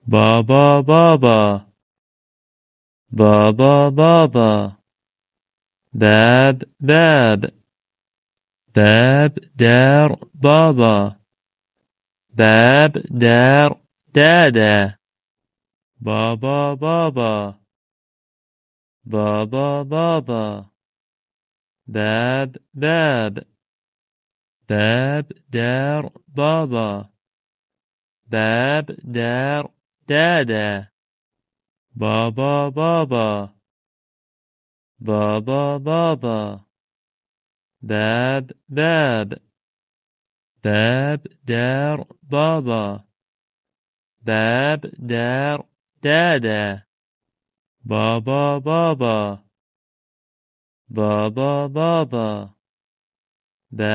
بابا بابا بابا بابا باب باب باب دار بابا باب دار دادا بابا بابا بابا بابا باب باب باب دار بابا باب دار دادا بابا بابا بابا بابا باب باب باب دار بابا باب دار دادا بابا بابا بابا بابا باب باب باب دار بابا باب دار دادا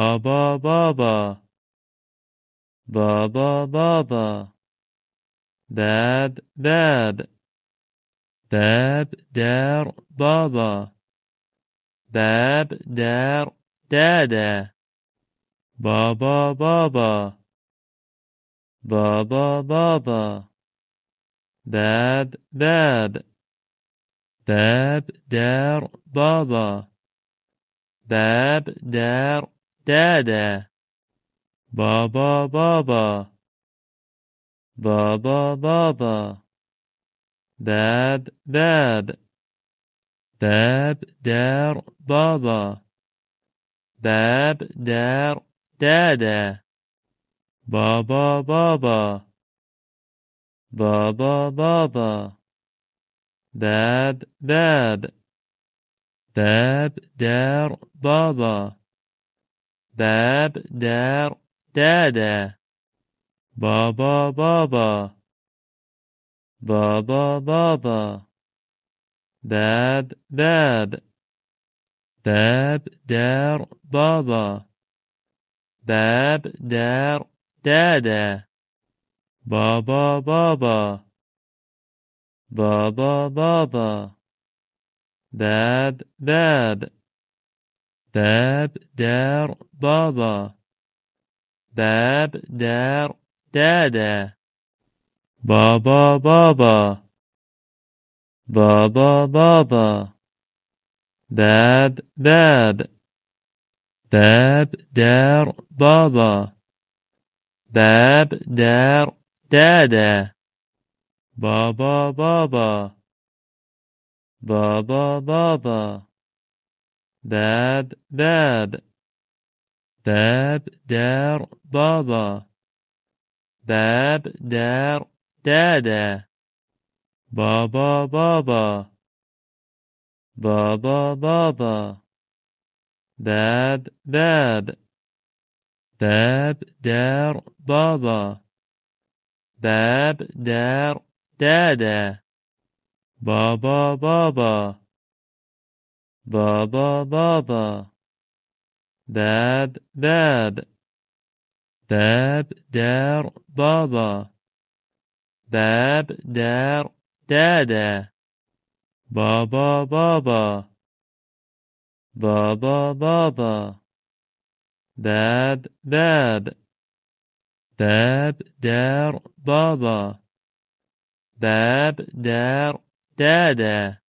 بابا بابا بابا بابا باب باب باب دار بابا باب دار دادا بابا بابا بابا بابا باب باب باب دار بابا باب دار دادا بابا بابا بابا بابا باب باب باب دار بابا باب دار دادا بابا بابا بابا بابا باب باب باب دار بابا باب دار دادا بابا بابا بابا بابا باب باب باب دار بابا باب دار دادا بابا بابا بابا بابا باب باب باب دار بابا باب دار دادا بابا بابا بابا بابا باب باب باب دار بابا باب دار دادا بابا بابا بابا بابا باب باب باب دار بابا باب دار دادا بابا بابا بابا بابا باب باب باب دار بابا باب دار دادا بابا بابا بابا بابا باب باب باب دار بابا باب دار دادا بابا بابا بابا بابا باب باب باب دار بابا باب دار دادا